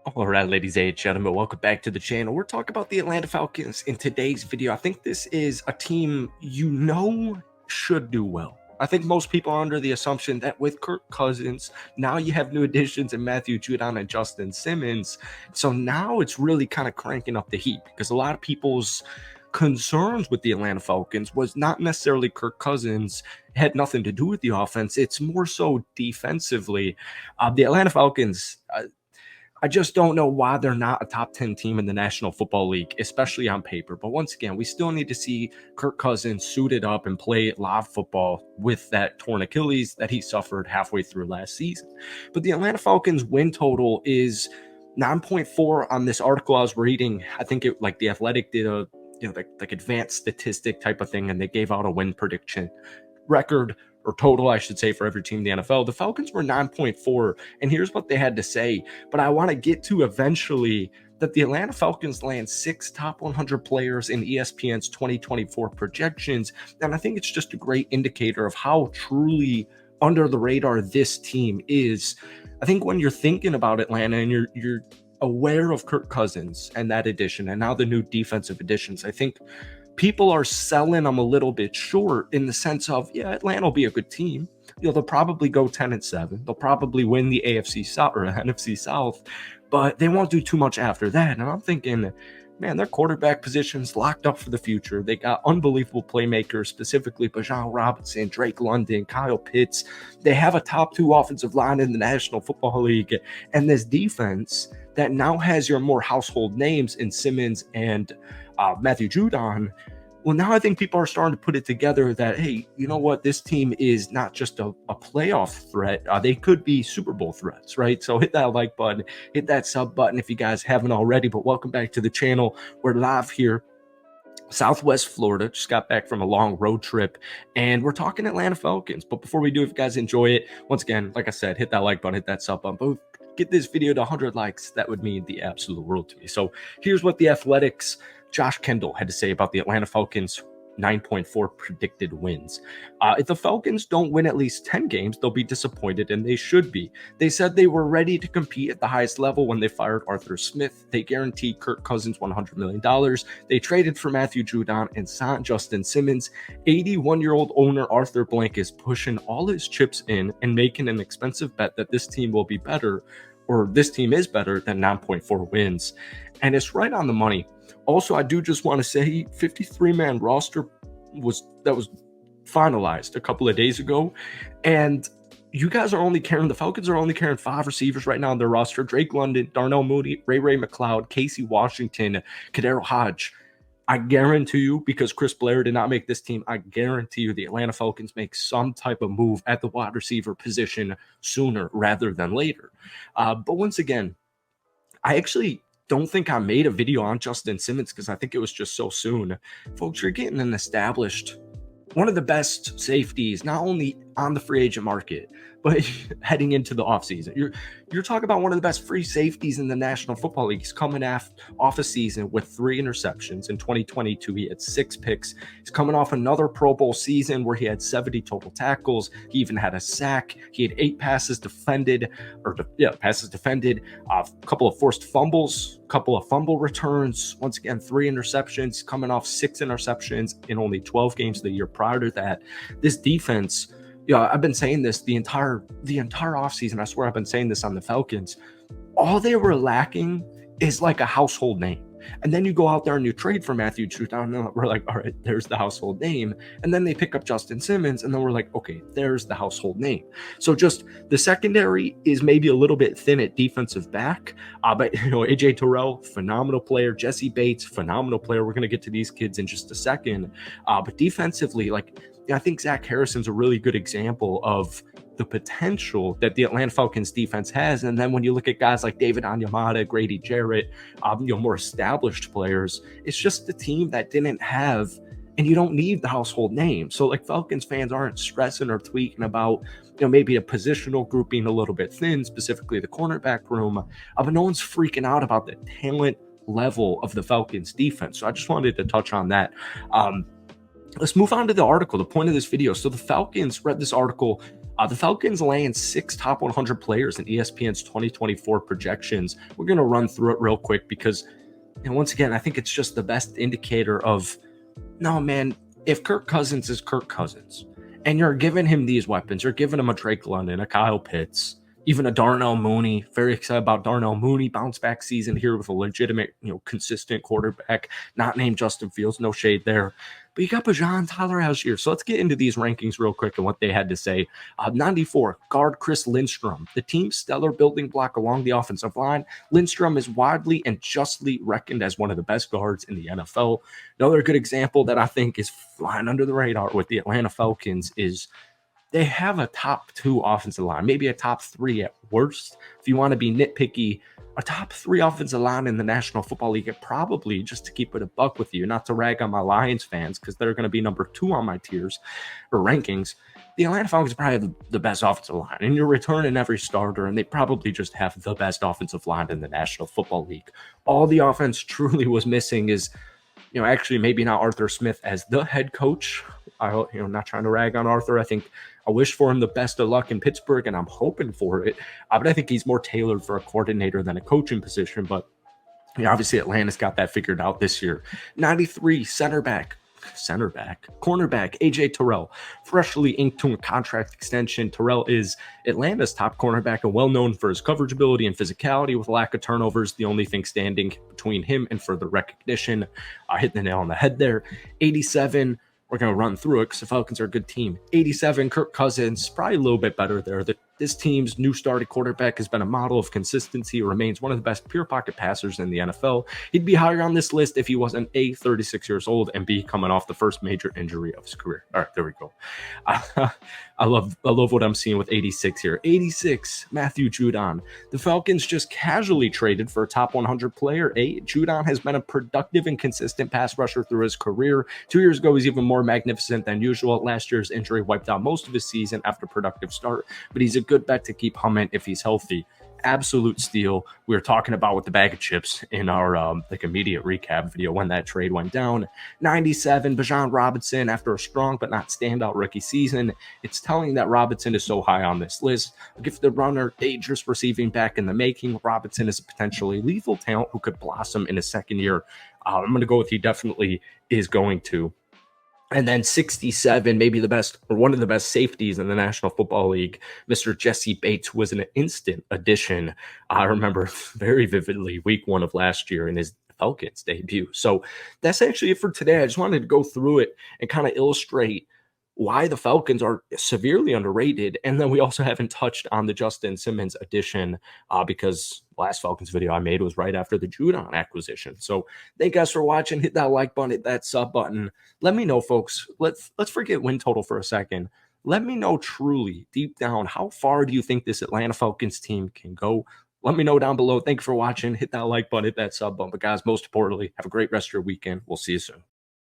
All right, ladies and gentlemen, welcome back to the channel. We're talking about the Atlanta Falcons in today's video. I think this is a team should do well. I think most people are under the assumption that with Kirk Cousins, now you have new additions in Matthew Judon and Justin Simmons. So now it's really kind of cranking up the heat because a lot of people's concerns with the Atlanta Falcons was not necessarily Kirk Cousins. It had nothing to do with the offense. It's more so defensively. The Atlanta Falcons, I just don't know why they're not a top 10 team in the National Football League, especially on paper. But once again, we still need to see Kirk Cousins suited up and play live football with that torn Achilles that he suffered halfway through last season. But the Atlanta Falcons win total is 9.4 on this article I was reading. I think it like the Athletic did a like advanced statistic type of thing, and they gave out a win prediction record or total, I should say, for every team in the NFL. The Falcons were 9.4, and here's what they had to say. But I want to get to eventually that the Atlanta Falcons land 6 top 100 players in ESPN's 2024 projections, and I think it's just a great indicator of how truly under the radar this team is. I think when you're thinking about Atlanta and you're aware of Kirk Cousins and that addition, and now the new defensive additions, I think people are selling them a little bit short in the sense of, yeah, Atlanta will be a good team. They'll probably go 10-7. They'll probably win the AFC South or NFC South, but they won't do too much after that. And I'm thinking, man, their quarterback position's locked up for the future. They got unbelievable playmakers, specifically Bijan Robinson, Drake London, Kyle Pitts. They have a top 2 offensive line in the National Football League, and this defense that now has your more household names in Simmons and Matthew Judon. Well, now I think people are starting to put it together that, hey, you know what? This team is not just a playoff threat. They could be Super Bowl threats, right? So hit that like button, hit that sub button if you guys haven't already. But welcome back to the channel. We're live here, Southwest Florida. Just got back from a long road trip, and we're talking Atlanta Falcons. But before we do, if you guys enjoy it, once again, like I said, hit that like button, hit that sub button. But get this video to 100 likes. That would mean the absolute world to me. So here's what the Athletics' Josh Kendall had to say about the Atlanta Falcons' 9.4 predicted wins. If the Falcons don't win at least 10 games, they'll be disappointed, and they should be. They said they were ready to compete at the highest level when they fired Arthur Smith. They guaranteed Kirk Cousins $100 million. They traded for Matthew Judon and signed Justin Simmons. 81-year-old owner Arthur Blank is pushing all his chips in and making an expensive bet that this team will be better, or this team is better than 9.4 wins. And it's right on the money. Also, I do just want to say 53-man roster was finalized a couple of days ago, and you guys are only carrying, the Falcons are only carrying 5 receivers right now on their roster: Drake London, Darnell Mooney, Ray McLeod, Casey Washington, Kadero Hodge. I guarantee you, because Chris Blair did not make this team, I guarantee you the Atlanta Falcons make some type of move at the wide receiver position sooner rather than later. But once again, I actually don't think I made a video on Justin Simmons because I think it was just so soon. Folks, you're getting an established, one of the best safeties, not only on the free agent market, but heading into the offseason. You're talking about one of the best free safeties in the National Football League. He's coming off a season with 3 interceptions. In 2022, he had 6 picks. He's coming off another Pro Bowl season where he had 70 total tackles. He even had a sack. He had 8 passes defended, a couple of forced fumbles, a couple of fumble returns. Once again, 3 interceptions, coming off 6 interceptions in only 12 games the year prior to that. This defense, I've been saying this the entire offseason. I swear I've been saying this on the Falcons. All they were lacking is like a household name. And then you go out there and you trade for Matthew Judon, and we're like, all right, there's the household name. And then they pick up Justin Simmons, and then we're like, okay, there's the household name. So just the secondary is maybe a little bit thin at defensive back. But AJ Terrell, phenomenal player. Jesse Bates, phenomenal player. We're going to get to these kids in just a second. But defensively, I think Zach Harrison's a really good example of the potential that the Atlanta Falcons defense has. And then when you look at guys like David Onyemata, Grady Jarrett, more established players, it's just the team that didn't have, and you don't need the household name. So Falcons fans aren't stressing or tweaking about, maybe a positional group being a little bit thin, specifically the cornerback room. But no one's freaking out about the talent level of the Falcons defense. So I just wanted to touch on that. Let's move on to the article, the point of this video. So the Falcons read this article The Falcons land 6 top 100 players in ESPN's 2024 projections. We're going to run through it real quick because, once again, I think it's just the best indicator of, no, man, if Kirk Cousins is Kirk Cousins and you're giving him these weapons, you're giving him a Drake London, a Kyle Pitts, even a Darnell Mooney. Very excited about Darnell Mooney bounce back season here with a legitimate, consistent quarterback, not named Justin Fields. No shade there. But you got Bajan Tyler Algier. So let's get into these rankings real quick and what they had to say. 94, guard Chris Lindstrom. The team's stellar building block along the offensive line. Lindstrom is widely and justly reckoned as one of the best guards in the NFL. Another good example that I think is flying under the radar with the Atlanta Falcons is they have a top 2 offensive line, maybe a top 3 at worst. If you want to be nitpicky, a top 3 offensive line in the National Football League, probably, just to keep it a buck with you, not to rag on my Lions fans because they're going to be number 2 on my tiers or rankings. The Atlanta Falcons probably have the best offensive line, and you're returning every starter, and they probably just have the best offensive line in the National Football League. All the offense truly was missing is, actually maybe not Arthur Smith as the head coach. Not trying to rag on Arthur. I wish for him the best of luck in Pittsburgh, and I'm hoping for it. But I think he's more tailored for a coordinator than a coaching position. But obviously Atlanta's got that figured out this year. 93, cornerback AJ Terrell, freshly inked to a contract extension. Terrell is Atlanta's top cornerback and well known for his coverage ability and physicality with lack of turnovers. The only thing standing between him and further recognition. Hit the nail on the head there. 87. We're going to run through it because the Falcons are a good team. 87, Kirk Cousins, probably a little bit better there. This team's new starting quarterback has been a model of consistency, remains one of the best pure pocket passers in the NFL. He'd be higher on this list if he wasn't A, 36 years old, and B, coming off the first major injury of his career. All right, there we go. I love what I'm seeing with 86 here. 86, Matthew Judon. The Falcons just casually traded for a top 100 player. Judon has been a productive and consistent pass rusher through his career. 2 years ago, he's even more magnificent than usual. Last year's injury wiped out most of his season after a productive start, but he's a good bet to keep humming if he's healthy. Absolute steal. We were talking about with the bag of chips in our immediate recap video when that trade went down. 97, Bijan Robinson, after a strong but not standout rookie season. It's telling that Robinson is so high on this list. A gifted runner, dangerous receiving back in the making. Robinson is a potentially lethal talent who could blossom in his second year. I'm going to go with he definitely is going to. And then 67, maybe the best or one of the best safeties in the National Football League, Mr. Jesse Bates, was an instant addition. I remember very vividly week 1 of last year in his Falcons debut. So that's actually it for today. I just wanted to go through it and kind of illustrate why the Falcons are severely underrated. And then we also haven't touched on the Justin Simmons addition because last Falcons video I made was right after the Judon acquisition. So thank you guys for watching. Hit that like button, hit that sub button. Let me know, folks. Let's forget win total for a second. Let me know truly deep down, how far do you think this Atlanta Falcons team can go? Let me know down below. Thank you for watching. Hit that like button, hit that sub button. But guys, most importantly, have a great rest of your weekend. We'll see you soon.